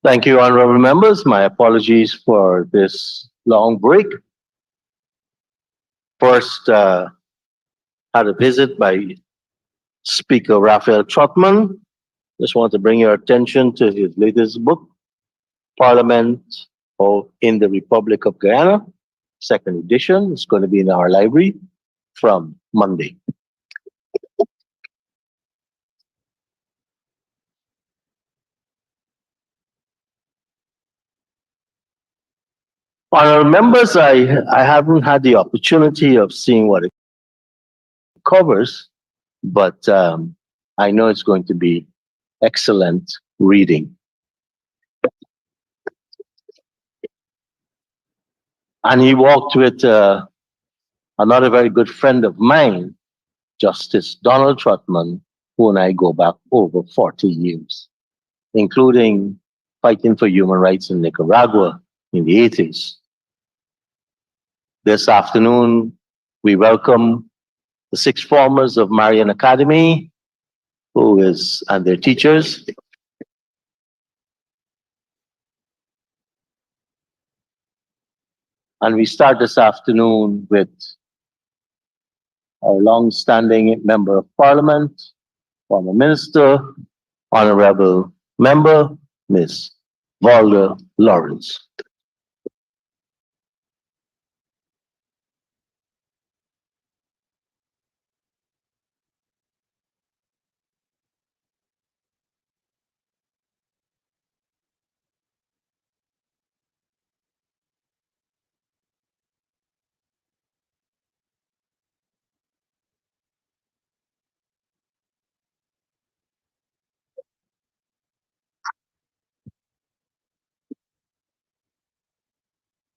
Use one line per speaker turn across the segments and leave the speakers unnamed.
Thank you, honorable members. My apologies for this long break. First, had a visit by Speaker Raphael Trotman. Just want to bring your attention to his latest book, Parliament in the Republic of Guyana, second edition. It's going to be in our library from Monday. Honorable members, I haven't had the opportunity of seeing what it covers, but I know it's going to be excellent reading. And he walked with another very good friend of mine, Justice Donald Trotman, who and I go back over 40 years, including fighting for human rights in Nicaragua in the 80s. This afternoon, we welcome the 6 formers of Marian Academy, and their teachers. And we start this afternoon with our long-standing Member of Parliament, former Minister, Honorable Member, Ms. Volda Lawrence.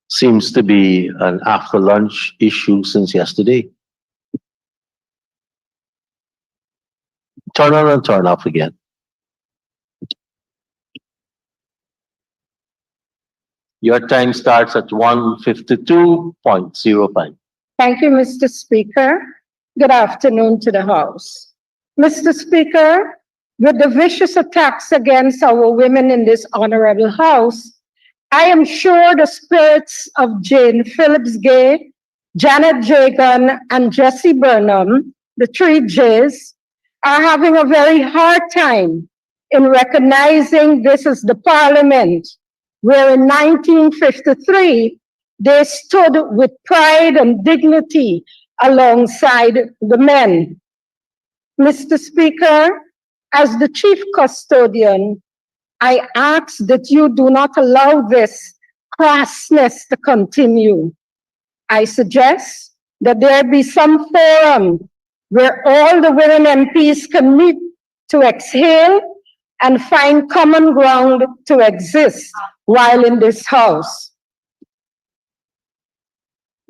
Seems to be an after lunch issue since yesterday. Turn on and turn off again. Your time starts at 1:52.05.
Thank you, Mr. Speaker. Good afternoon to the House. Mr. Speaker, with the vicious attacks against our women in this honorable House, I am sure the spirits of Jane Phillips-Gay, Janet Jagan, and Jessie Burnham, the 3 J's, are having a very hard time in recognizing this is the Parliament where in 1953 they stood with pride and dignity alongside the men. Mr. Speaker, as the Chief Custodian, I ask that you do not allow this crassness to continue. I suggest that there be some forum where all the women MPs can meet to exhale and find common ground to exist while in this House.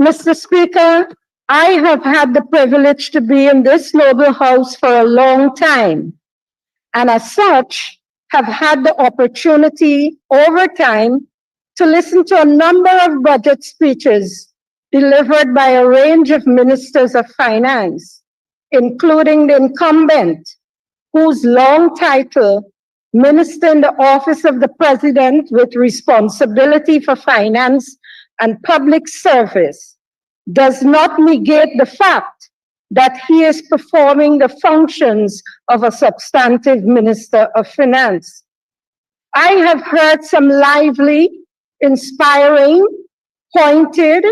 Mr. Speaker, I have had the privilege to be in this noble House for a long time, and as such, have had the opportunity over time to listen to a number of budget speeches delivered by a range of ministers of finance, including the incumbent, whose long title, Minister in the Office of the President with Responsibility for Finance and Public Service, does not negate the fact that he is performing the functions of a substantive Minister of Finance. I have heard some lively, inspiring, pointed,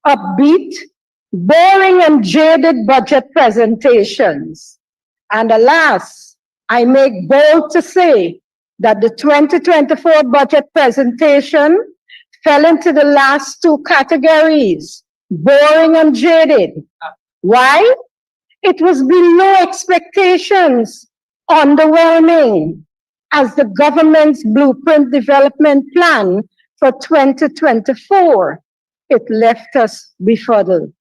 upbeat, boring and jaded budget presentations. And alas, I make bold to say that the 2024 budget presentation fell into the last 2 categories, boring and jaded. Why? It was below expectations, underwhelming, as the government's blueprint development plan for 2024. It left us befuddled.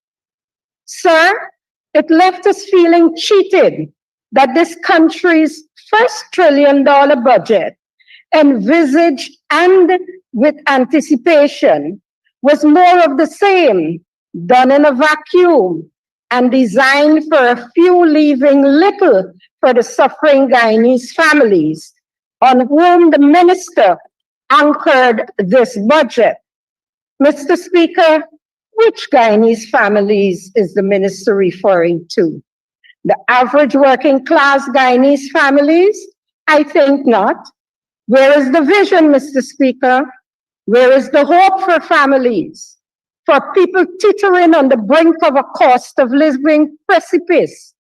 Sir, it left us feeling cheated that this country's first $1 trillion budget, envisaged and with anticipation, was more of the same, done in a vacuum, and designed for a few, leaving little for the suffering Guyanese families on whom the minister anchored this budget. Mr. Speaker, which Guyanese families is the minister referring to? The average working class Guyanese families? I think not. Where is the vision, Mr. Speaker? Where is the hope for families? For people teetering on the brink of a cost of living precipice,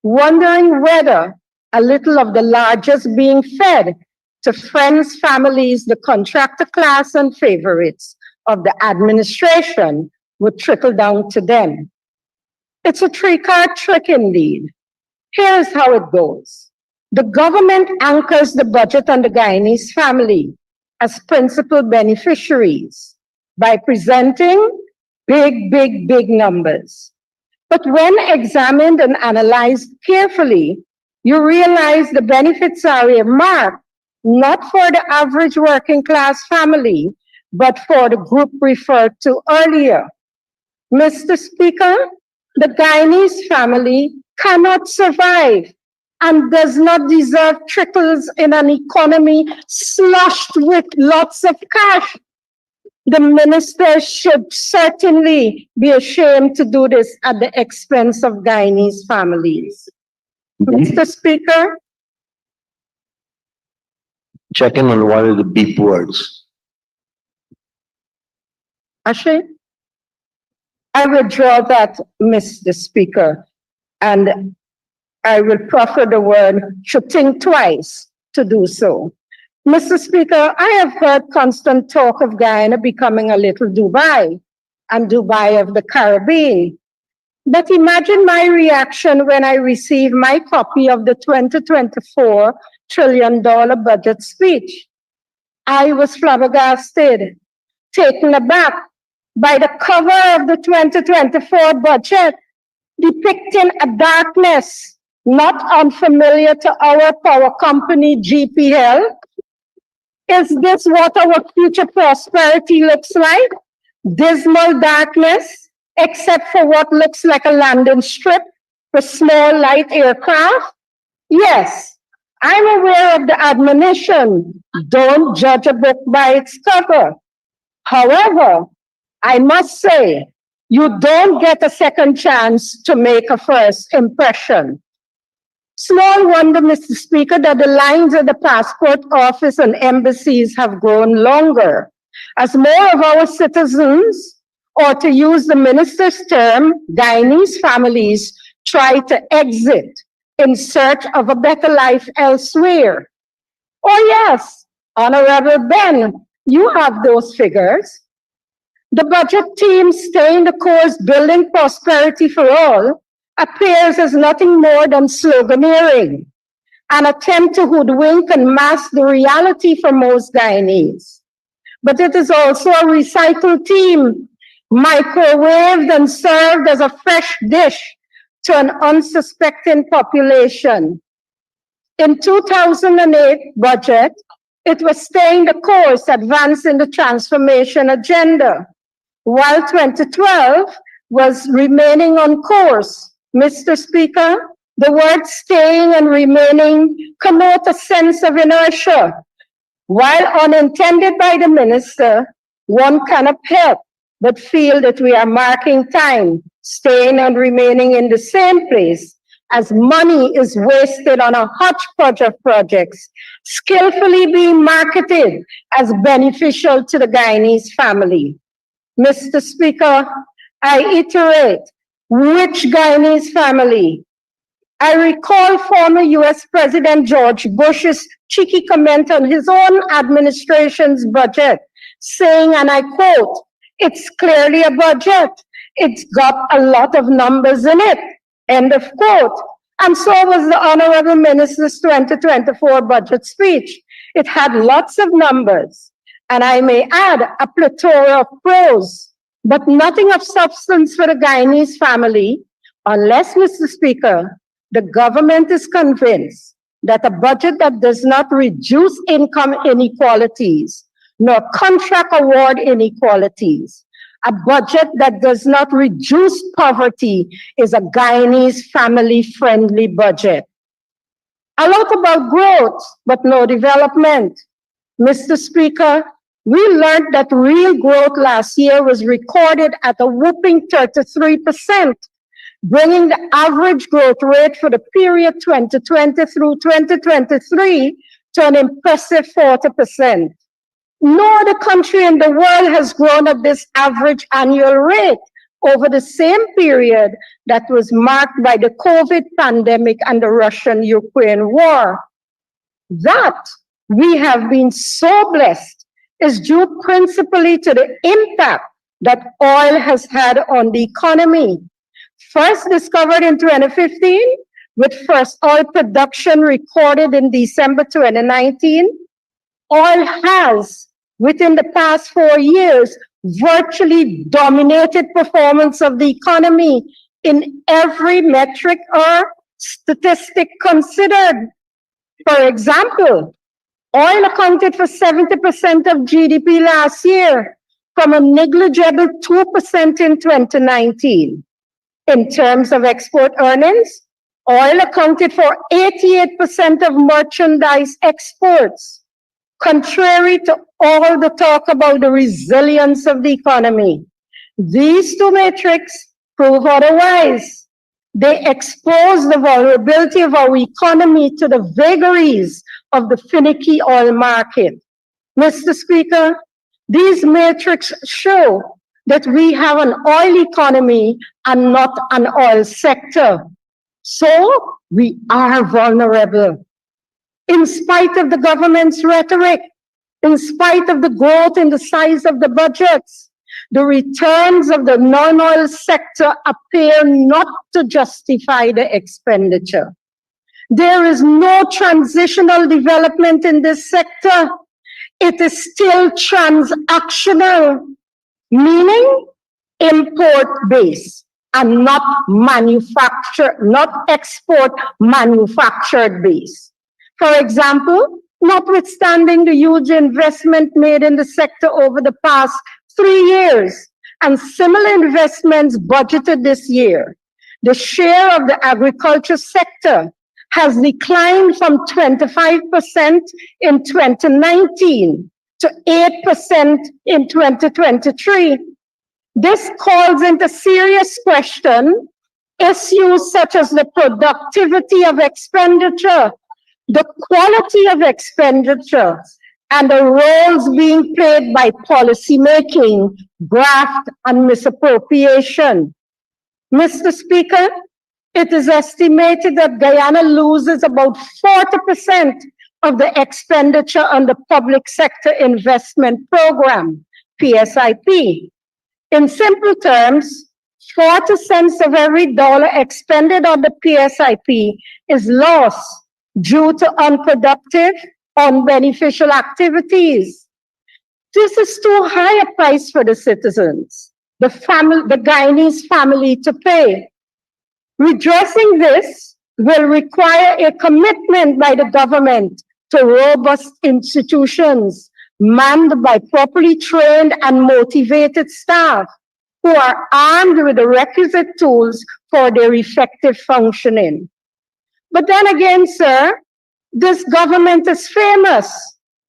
wondering whether a little of the largest being fed to friends, families, the contractor class, and favorites of the administration would trickle down to them. It's a three-card trick indeed. Here is how it goes. The government anchors the budget on the Guyanese family as principal beneficiaries by presenting big numbers. But when examined and analyzed carefully, you realize the benefits are earmarked not for the average working class family, but for the group referred to earlier. Mr. Speaker, the Guyanese family cannot survive and does not deserve trickles in an economy sloshed with lots of cash. The minister should certainly be ashamed to do this at the expense of Guyanese families. Mr. Speaker,
Checking on one of the beep words.
Ashe, I withdraw that, Mr. Speaker, and I will proffer the word should think twice to do so. Mr. Speaker, I have heard constant talk of Guyana becoming a little Dubai and Dubai of the Caribbean. But imagine my reaction when I received my copy of the 2024 $1 trillion budget speech. I was flabbergasted, taken aback by the cover of the 2024 budget, depicting a darkness not unfamiliar to our power company, GPL. Is this what our future prosperity looks like? Dismal darkness, except for what looks like a landing strip for small light aircraft? Yes, I'm aware of the admonition, don't judge a book by its cover. However, I must say, you don't get a second chance to make a first impression. Small wonder, Mr. Speaker, that the lines at the passport office and embassies have grown longer as more of our citizens, or to use the minister's term, Guyanese families, try to exit in search of a better life elsewhere. Oh yes, Honorable Ben, you have those figures. The budget team staying the course building prosperity for all appears as nothing more than sloganeering, an attempt to hoodwink and mask the reality for most Guyanese. But it is also a recycled team, microwaved and served as a fresh dish to an unsuspecting population. In 2008 budget, it was staying the course, advancing the transformation agenda, while 2012 was remaining on course. Mr. Speaker, the words staying and remaining connote a sense of inertia. While unintended by the minister, one cannot help but feel that we are marking time, staying and remaining in the same place as money is wasted on a hodgepodge of projects, skillfully being marketed as beneficial to the Guyanese family. Mr. Speaker, I iterate, which Guyanese family? I recall former US President George Bush's cheeky comment on his own administration's budget, saying, and I quote, "It's clearly a budget. It's got a lot of numbers in it," end of quote. And so was the Honorable Minister's 2024 budget speech. It had lots of numbers, and I may add a plethora of prose, but nothing of substance for the Guyanese family, unless, Mr. Speaker, the government is convinced that a budget that does not reduce income inequalities, nor contract award inequalities, A budget that does not reduce poverty is a Guyanese family-friendly budget. A lot about growth, but no development. Mr. Speaker, we learned that real growth last year was recorded at a whopping 33%, bringing the average growth rate for the period 2020 through 2023 to an impressive 40%. No other country in the world has grown at this average annual rate over the same period that was marked by the COVID pandemic and the Russian-Ukraine war. That we have been so blessed is due principally to the impact that oil has had on the economy. First discovered in 2015, with first oil production recorded in December 2019, oil has, within the past 4 years, virtually dominated performance of the economy in every metric or statistic considered. For example, oil accounted for 70% of GDP last year, from a negligible 2% in 2019. In terms of export earnings, oil accounted for 88% of merchandise exports, contrary to all the talk about the resilience of the economy. These two metrics prove otherwise. They expose the vulnerability of our economy to the vagaries of the finicky oil market. Mr. Speaker, these metrics show that we have an oil economy and not an oil sector. So we are vulnerable. In spite of the government's rhetoric, in spite of the growth in the size of the budgets, the returns of the non-oil sector appear not to justify the expenditure. There is no transitional development in this sector. It is still transactional, meaning import-based and not export manufactured based. For example, notwithstanding the huge investment made in the sector over the past 3 years and similar investments budgeted this year, the share of the agriculture sector has declined from 25% in 2019 to 8% in 2023. This calls into serious question issues such as the productivity of expenditure, the quality of expenditure, and the roles being played by policymaking, graft, and misappropriation. Mr. Speaker, it is estimated that Guyana loses about 40% of the expenditure on the Public Sector Investment Program, PSIP. In simple terms, 40 cents of every dollar expended on the PSIP is lost due to unproductive, unbeneficial activities. This is too high a price for the citizens, the Guyanese family to pay. Redressing this will require a commitment by the government to robust institutions manned by properly trained and motivated staff who are armed with the requisite tools for their effective functioning. But then again, sir, this government is famous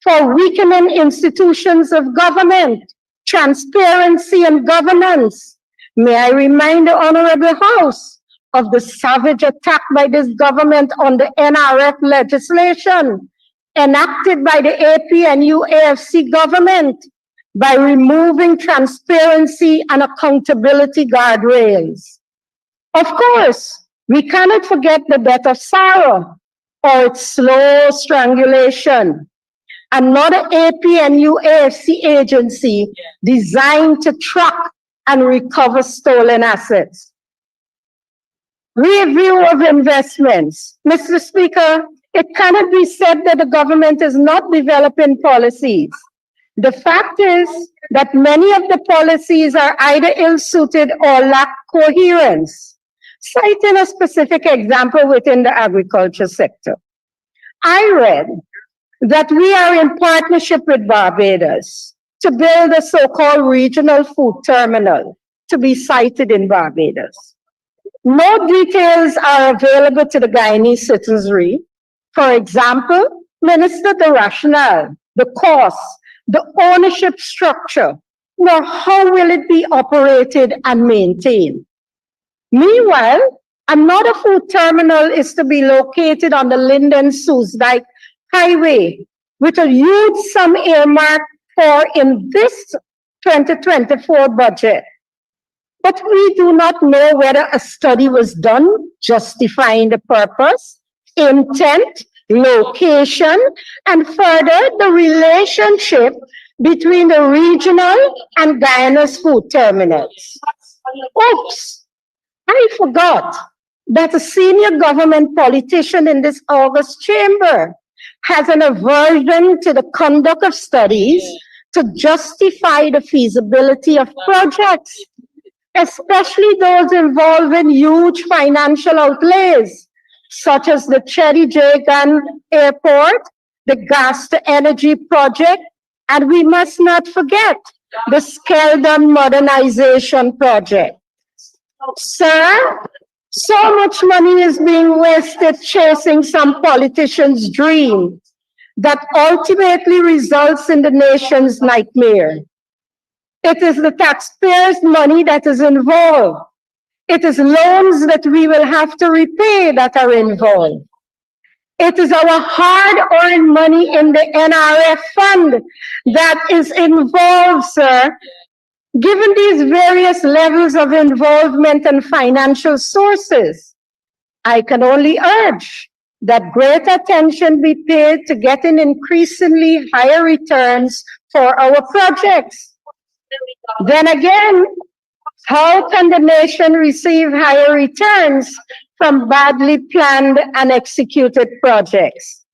for weakening institutions of government, transparency, and governance. May I remind the Honorable House of the savage attack by this government on the NRF legislation enacted by the APNU AFC government by removing transparency and accountability guardrails. Of course, we cannot forget the death of Sarah or its slow strangulation, another APNU AFC agency designed to track and recover stolen assets. Review of investments. Mr. Speaker, it cannot be said that the government is not developing policies. The fact is that many of the policies are either ill-suited or lack coherence. Citing a specific example within the agriculture sector, I read that we are in partnership with Barbados to build a so-called regional food terminal to be sited in Barbados. No details are available to the Guyanese citizenry. For example, Minister, the rationale, the cost, the ownership structure, nor how will it be operated and maintained. Meanwhile, another food terminal is to be located on the Linden-Soesdijk Highway, with a huge sum earmarked for in this 2024 budget. But we do not know whether a study was done justifying the purpose, intent, location, and further the relationship between the regional and Guyana's food terminals. Oops, I forgot that a senior government politician in this August chamber has an aversion to the conduct of studies to justify the feasibility of projects, especially those involving huge financial outlays, such as the Cherry Jagan Airport, the gas to energy project, and we must not forget the Skeldon modernization project. Sir, so much money is being wasted chasing some politician's dream that ultimately results in the nation's nightmare. It is the taxpayers' money that is involved. It is loans that we will have to repay that are involved. It is our hard-earned money in the NRF fund that is involved, sir. Given these various levels of involvement and financial sources, I can only urge that great attention be paid to getting increasingly higher returns for our projects. Then again, how can the nation receive higher returns from badly planned and executed projects?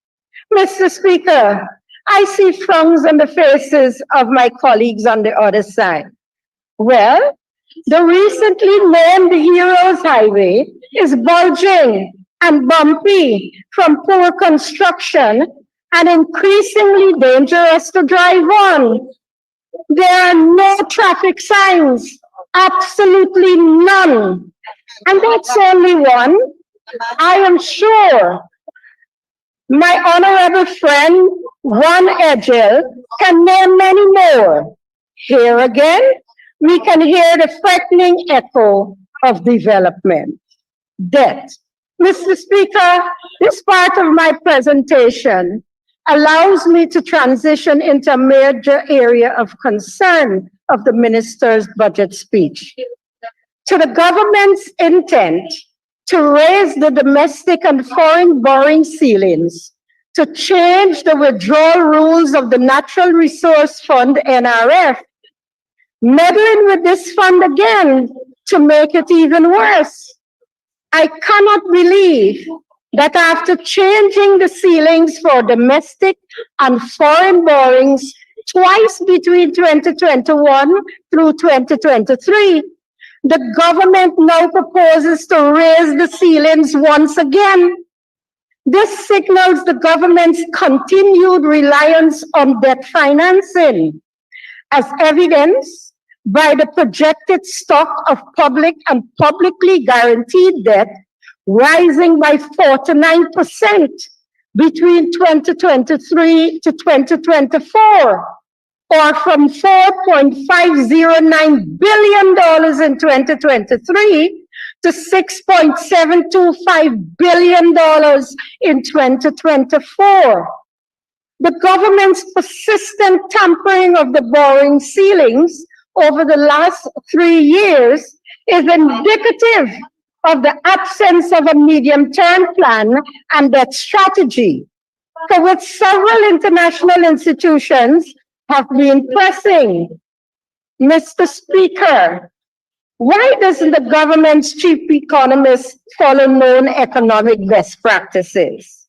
Mr. Speaker, I see frowns on the faces of my colleagues on the other side. Well, the recently named Heroes Highway is bulging and bumpy from poor construction and increasingly dangerous to drive on. There are no traffic signs, absolutely none. And that's only one. I am sure my honorable friend, Juan Edgel, can name many more. Here again, we can hear the threatening echo of development. Debt. Mr. Speaker, this part of my presentation allows me to transition into a major area of concern of the minister's budget speech. To the government's intent to raise the domestic and foreign borrowing ceilings, to change the withdrawal rules of the Natural Resource Fund, NRF, meddling with this fund again to make it even worse. I cannot believe that after changing the ceilings for domestic and foreign borrowings twice between 2021 through 2023, the government now proposes to raise the ceilings once again. This signals the government's continued reliance on debt financing, as evidenced by the projected stock of public and publicly guaranteed debt rising by 49% between 2023 to 2024, or from $4.509 billion in 2023 to $6.725 billion in 2024. The government's persistent tampering of the borrowing ceilings over the last 3 years is indicative of the absence of a medium-term plan and debt strategy, for which several international institutions have been pressing. Mr. Speaker, why doesn't the government's chief economist follow known economic best practices?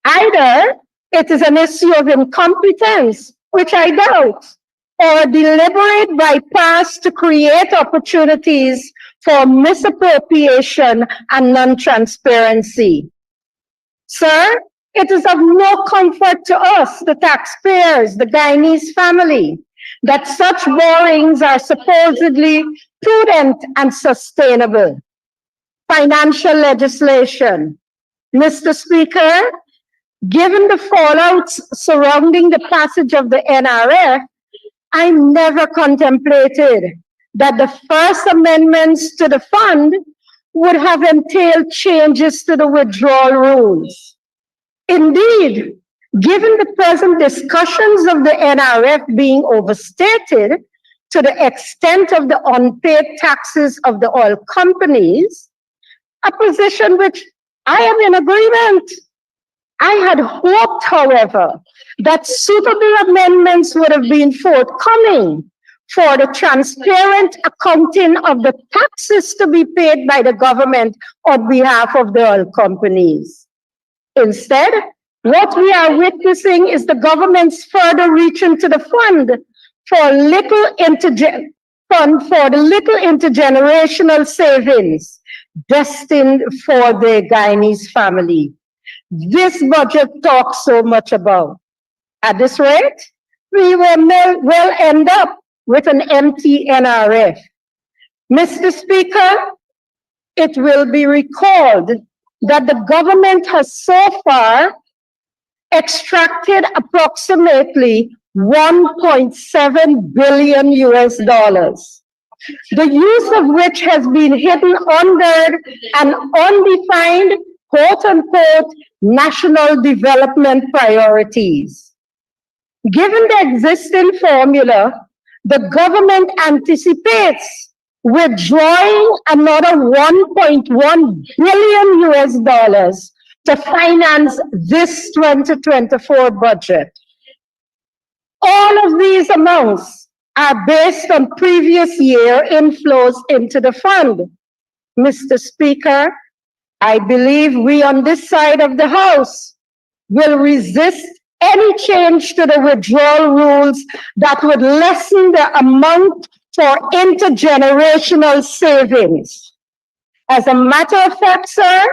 Either it is an issue of incompetence, which I doubt, or a deliberate bypass to create opportunities for misappropriation and non-transparency. Sir, It is of no comfort to us, the taxpayers, the Guyanese family, that such borrowings are supposedly prudent and sustainable. Financial legislation. Mr. Speaker, given the fallouts surrounding the passage of the NRF, I never contemplated that the first amendments to the fund would have entailed changes to the withdrawal rules. Indeed, given the present discussions of the NRF being overstated to the extent of the unpaid taxes of the oil companies, a position which I am in agreement. I had hoped, however, that suitable amendments would have been forthcoming for the transparent accounting of the taxes to be paid by the government on behalf of the oil companies. Instead, what we are witnessing is the government's further reach into the fund for the little intergenerational savings destined for the Guyanese family. This budget talks so much about. At this rate, we will end up with an empty NRF. Mr. Speaker, it will be recalled that the government has so far extracted approximately 1.7 billion US dollars, the use of which has been hidden under an undefined, quote unquote, national development priorities. Given the existing formula, the government anticipates withdrawing another 1.1 billion US dollars to finance this 2024 budget. All of these amounts are based on previous year inflows into the fund. Mr. Speaker, I believe we on this side of the House will resist any change to the withdrawal rules that would lessen the amount for intergenerational savings. As a matter of fact, sir,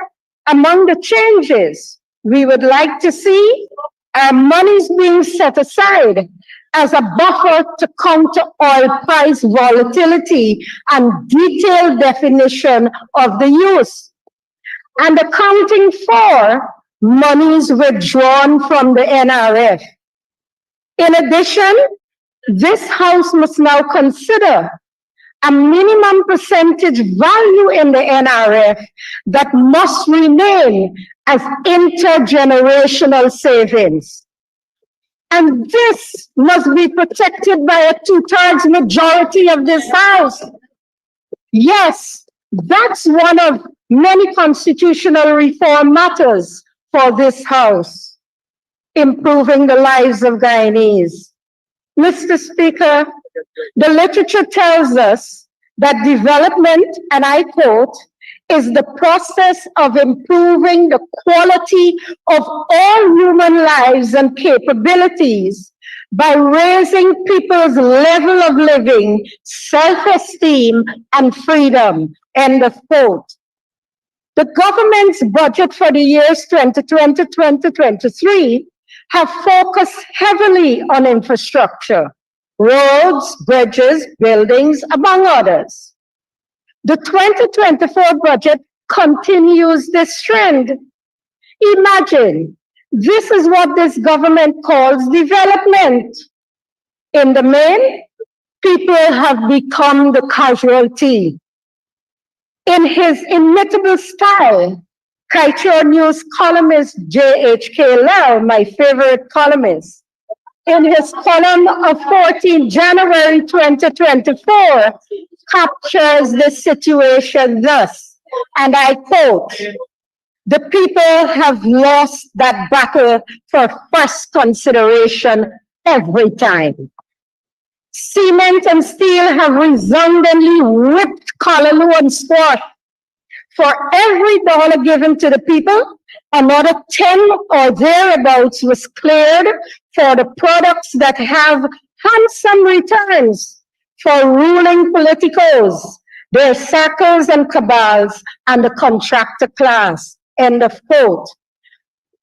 among the changes we would like to see are monies being set aside as a buffer to counter oil price volatility and detailed definition of the use, and accounting for monies withdrawn from the NRF. In addition, this House must now consider a minimum percentage value in the NRF that must remain as intergenerational savings. And this must be protected by a two-thirds majority of this House. Yes, that's one of many constitutional reform matters for this House, improving the lives of Guyanese. Mr. Speaker, the literature tells us that development, and I quote, is the process of improving the quality of all human lives and capabilities by raising people's level of living, self-esteem, and freedom, end of quote. The government's budget for the years 2020-2023 have focused heavily on infrastructure, roads, bridges, buildings, among others. The 2024 budget continues this trend. Imagine, this is what this government calls development. In the main, people have become the casualty. In his inimitable style, Kaichor News columnist J.H.K. Lau, my favorite columnist, in his column of 14 January 2024, captures the situation thus, and I quote, "The people have lost that battle for first consideration every time. Cement and steel have resoundingly whipped Callaloo and squat. For every dollar given to the people, another 10 or thereabouts was cleared for the products that have handsome returns for ruling politicos, their circles and cabals, and the contractor class," end of quote.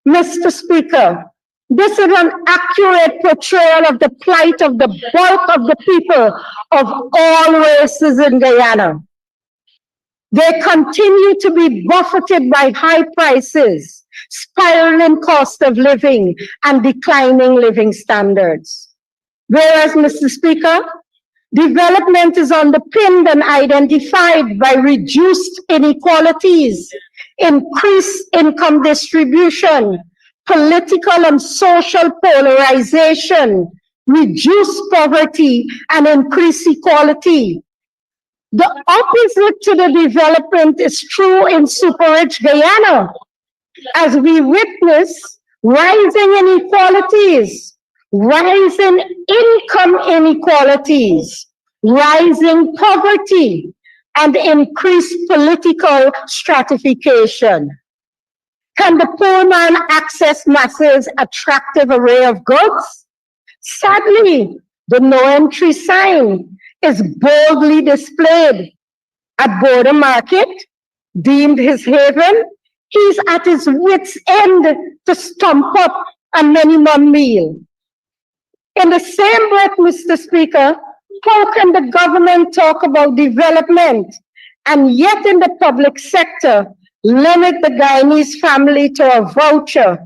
Mr. Speaker, this is an accurate portrayal of the plight of the bulk of the people of all races in Guyana. They continue to be buffeted by high prices, spiraling cost of living, and declining living standards. Whereas, Mr. Speaker, development is underpinned and identified by reduced inequalities, increased income distribution, political and social polarization, reduced poverty, and increased equality. The opposite to the development is true in super-rich Guyana, as we witness rising inequalities, rising income inequalities, rising poverty, and increased political stratification. Can the poor man access masses' attractive array of goods? Sadly, the no entry sign is boldly displayed. At Border Market, deemed his haven, he's at his wits' end to stump up a minimum meal. In the same breath, Mr. Speaker, how can the government talk about development and yet in the public sector limit the Guyanese family to a voucher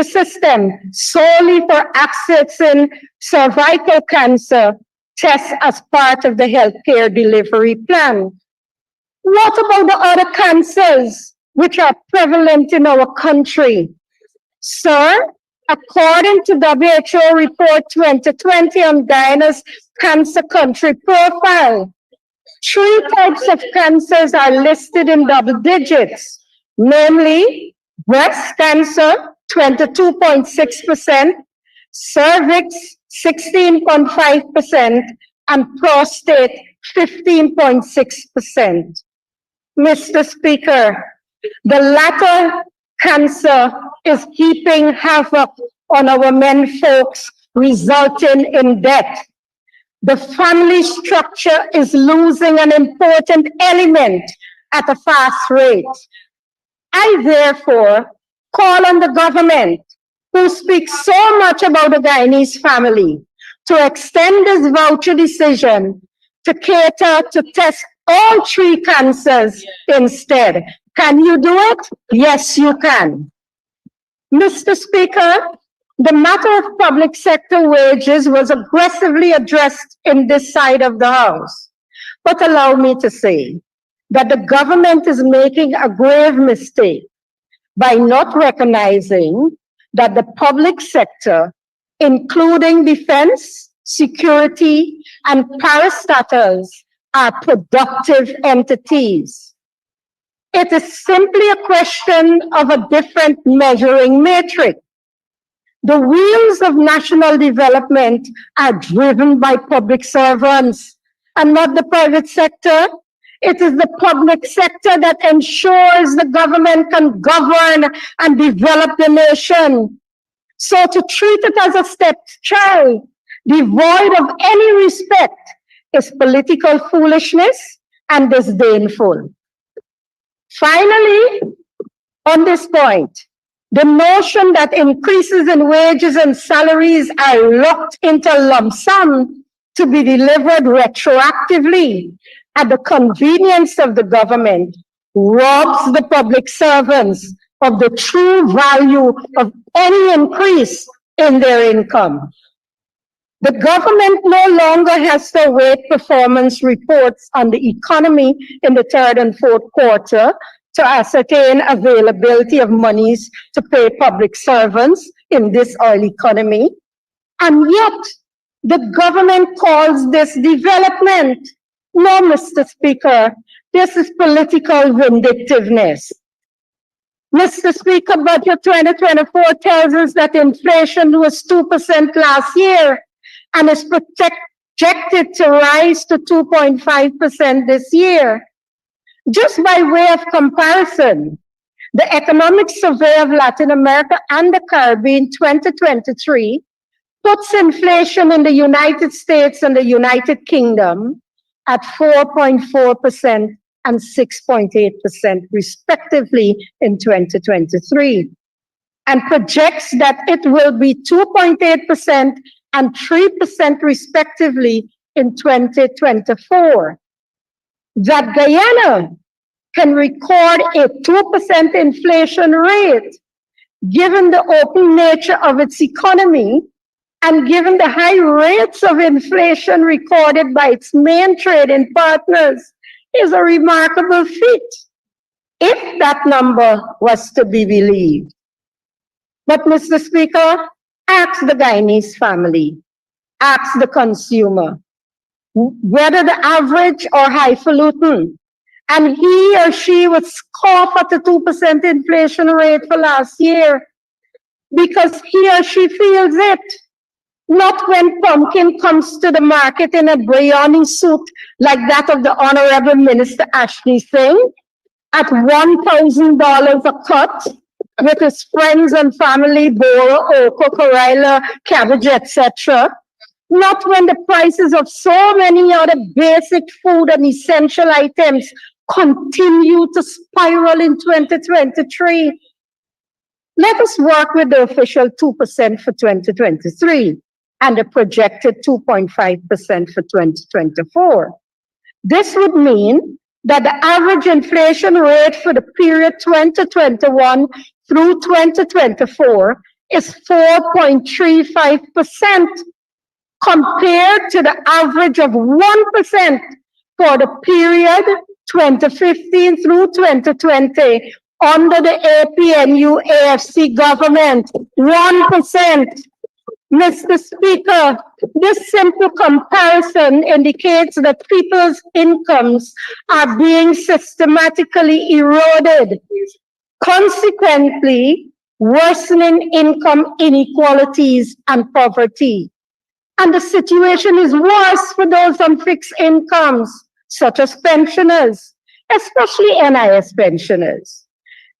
system solely for accessing cervical cancer tests as part of the healthcare delivery plan? What about the other cancers which are prevalent in our country? Sir, according to WHO Report 2020 on Guyana's cancer country profile, 3 types of cancers are listed in double digits, namely breast cancer, 22.6%, cervix, 16.5%, and prostate, 15.6%. Mr. Speaker, the latter cancer is heaping havoc on our men folks, resulting in death. The family structure is losing an important element at a fast rate. I therefore call on the government, who speaks so much about the Guyanese family, to extend this voucher decision to cater to test all 3 cancers instead. Can you do it? Yes, you can. Mr. Speaker, the matter of public sector wages was aggressively addressed in this side of the House. But allow me to say that the government is making a grave mistake by not recognizing that the public sector, including defense, security, and parastatals, are productive entities. It is simply a question of a different measuring metric. The wheels of national development are driven by public servants and not the private sector. It is the public sector that ensures the government can govern and develop the nation. So to treat it as a stepchild, devoid of any respect, is political foolishness and disdainful. Finally, on this point, the notion that increases in wages and salaries are locked into lump sum to be delivered retroactively at the convenience of the government robs the public servants of the true value of any increase in their income. The government no longer has to await performance reports on the economy in the 3rd and 4th quarter to ascertain availability of monies to pay public servants in this oil economy. And yet, the government calls this development. No, Mr. Speaker, this is political vindictiveness. Mr. Speaker, Budget 2024 tells us that inflation was 2% last year and is projected to rise to 2.5% this year. Just by way of comparison, the Economic Survey of Latin America and the Caribbean 2023 puts inflation in the United States and the United Kingdom at 4.4% and 6.8% respectively in 2023, and projects that it will be 2.8% and 3% respectively in 2024. That Guyana can record a 2% inflation rate, given the open nature of its economy and given the high rates of inflation recorded by its main trading partners, is a remarkable feat, if that number was to be believed. But, Mr. Speaker, ask the Guyanese family, ask the consumer, whether the average or highfalutin, and he or she would scoff at the 2% inflation rate for last year because he or she feels it. Not when pumpkin comes to the market in a brownie suit like that of the Honorable Minister Ashley Singh at $1,000 a cut with his friends and family, boro, oko, corilla, cabbage, etc. Not when the prices of so many other basic food and essential items continue to spiral in 2023. Let us work with the official 2% for 2023 and the projected 2.5% for 2024. This would mean that the average inflation rate for the period 2021 through 2024 is 4.35%, compared to the average of 1% for the period 2015 through 2020 under the APNU AFC government. 1%. Mr. Speaker, this simple comparison indicates that people's incomes are being systematically eroded, consequently worsening income inequalities and poverty. And the situation is worse for those on fixed incomes, such as pensioners, especially NIS pensioners.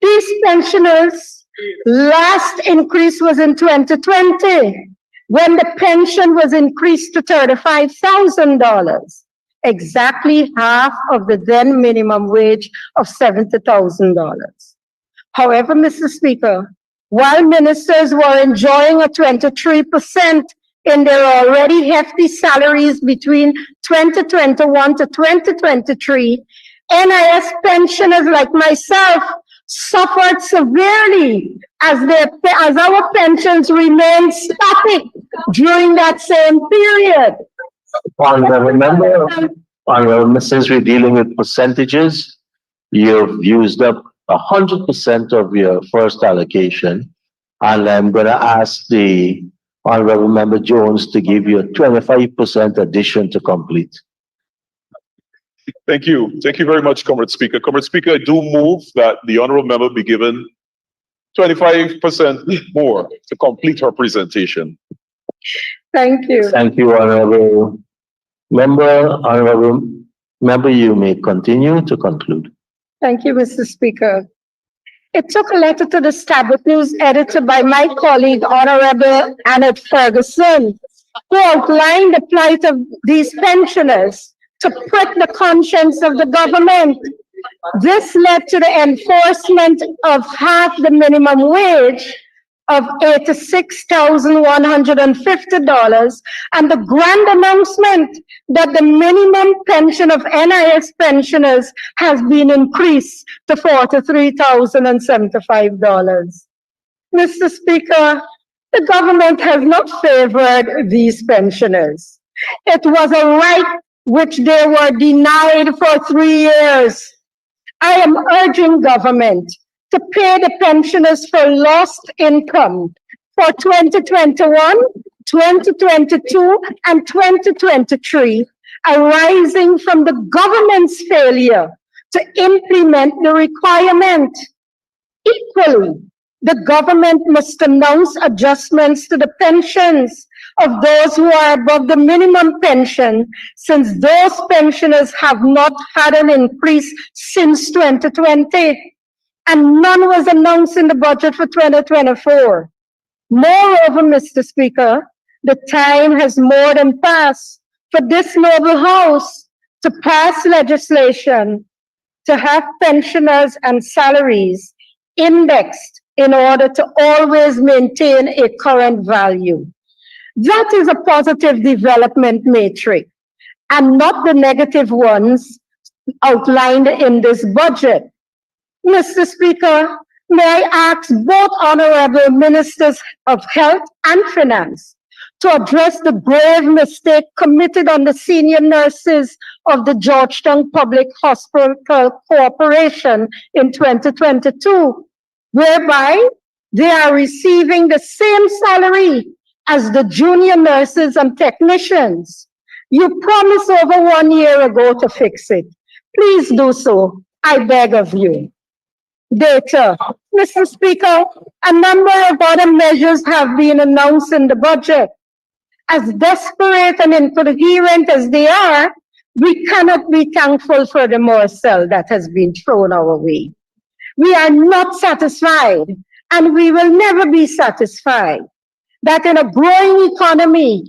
These pensioners' last increase was in 2020, when the pension was increased to $35,000, exactly half of the then minimum wage of $70,000. However, Mr. Speaker, while ministers were enjoying a 23% in their already hefty salaries between 2021 to 2023, NIS pensioners like myself suffered severely as our pensions remained static during that same period.
Since we're dealing with percentages, you've used up 100% of your first allocation, and I'm going to ask the Honorable Member Jones to give you a 25% addition to complete.
Thank you. Thank you very much, Comrade Speaker. Comrade Speaker, I do move that the Honorable Member be given 25% more to complete her presentation.
Thank you.
Thank you, Honorable Member. Honorable Member, you may continue to conclude.
Thank you, Mr. Speaker. It took a letter to the Stabboth News editor by my colleague, Honorable Annette Ferguson, who outlined the plight of these pensioners to prick the conscience of the government. This led to the enforcement of half the minimum wage of $86,150 and the grand announcement that the minimum pension of NIS pensioners has been increased to $43,075. Mr. Speaker, the government has not favored these pensioners. It was a right which they were denied for 3 years. I am urging government to pay the pensioners for lost income for 2021, 2022, and 2023, arising from the government's failure to implement the requirement. Equally, the government must announce adjustments to the pensions of those who are above the minimum pension, since those pensioners have not had an increase since 2020, and none was announced in the budget for 2024. Moreover, Mr. Speaker, the time has more than passed for this noble House to pass legislation to have pensioners and salaries indexed in order to always maintain a current value. That is a positive development matrix and not the negative ones outlined in this budget. Mr. Speaker, may I ask both honorable ministers of health and finance to address the grave mistake committed on the senior nurses of the Georgetown Public Hospital Corporation in 2022, whereby they are receiving the same salary as the junior nurses and technicians. You promised over 1 year ago to fix it. Please do so. I beg of you. Data. Mr. Speaker, a number of other measures have been announced in the budget. As desperate and incoherent as they are, we cannot be thankful for the morsel that has been thrown our way. We are not satisfied, and we will never be satisfied that in a growing economy,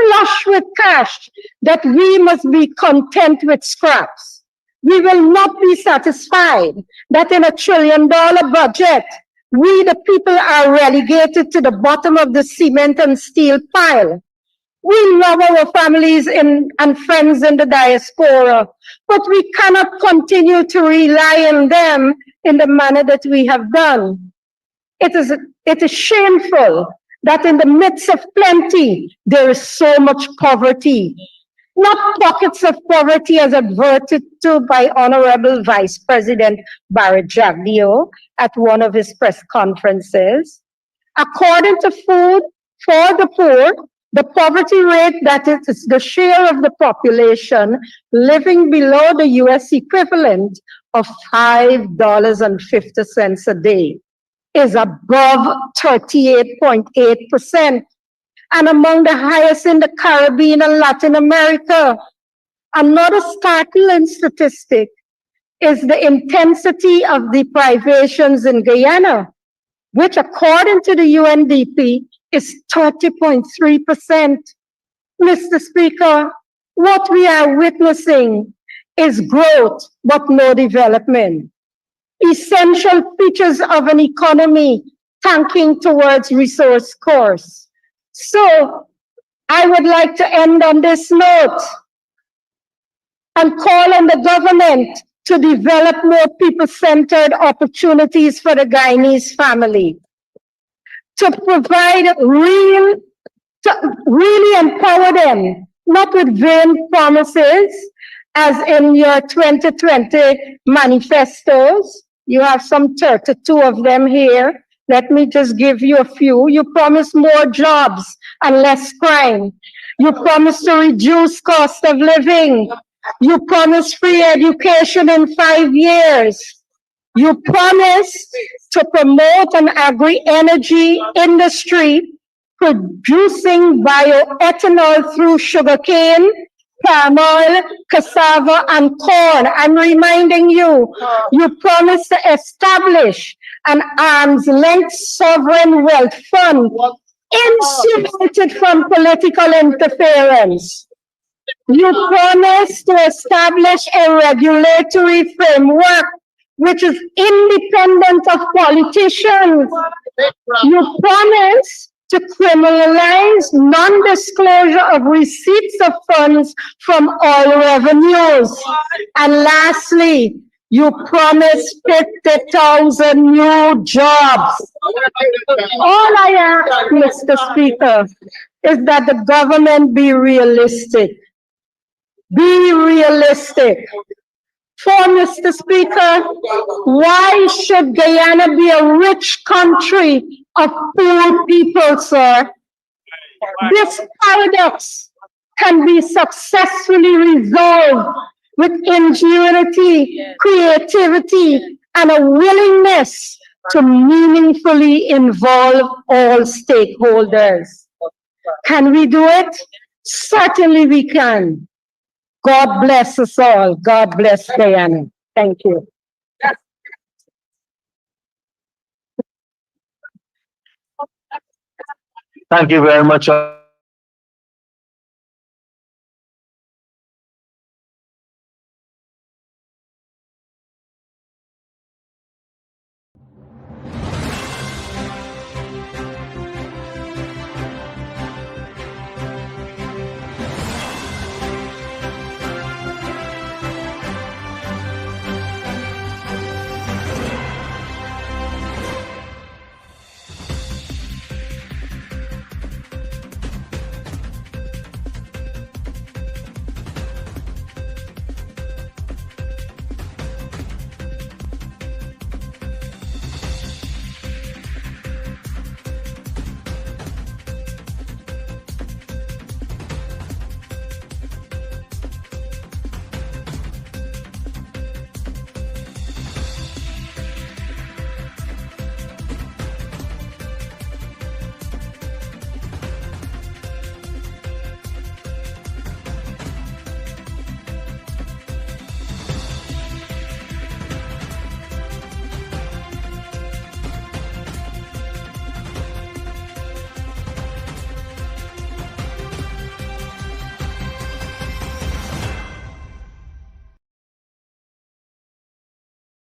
flush with cash, that we must be content with scraps. We will not be satisfied that in a $1 trillion budget, we the people are relegated to the bottom of the cement and steel pile. We love our families and friends in the diaspora, but we cannot continue to rely on them in the manner that we have done. It is shameful that in the midst of plenty, there is so much poverty. Not pockets of poverty as adverted to by Honorable Vice President Barrett Jagdeo at one of his press conferences. According to Food for the Poor, the poverty rate, that is the share of the population living below the US equivalent of $5.50 a day, is above 38.8% and among the highest in the Caribbean and Latin America. Another startling statistic is the intensity of deprivations in Guyana, which according to the UNDP is 30.3%. Mr. Speaker, what we are witnessing is growth, but no development. Essential features of an economy tanking towards resource course. So I would like to end on this note and call on the government to develop more people-centered opportunities for the Guyanese family, to provide really empower them, not with vain promises, as in your 2020 manifestos. You have some 32 of them here. Let me just give you a few. You promise more jobs and less crime. You promise to reduce cost of living. You promise free education in 5 years. You promise to promote an agri-energy industry producing bioethanol through sugarcane, palm oil, cassava, and corn. I'm reminding you, you promise to establish an arm's-length sovereign wealth fund insulated from political interference. You promise to establish a regulatory framework which is independent of politicians. You promise to criminalize non-disclosure of receipts of funds from oil revenues. And lastly, you promise 50,000 new jobs. All I ask, Mr. Speaker, is that the government be realistic. Be realistic. For Mr. Speaker, why should Guyana be a rich country of poor people, sir? This paradox can be successfully resolved with ingenuity, creativity, and a willingness to meaningfully involve all stakeholders. Can we do it? Certainly we can. God bless us all. God bless Guyana. Thank you.
Thank you very much.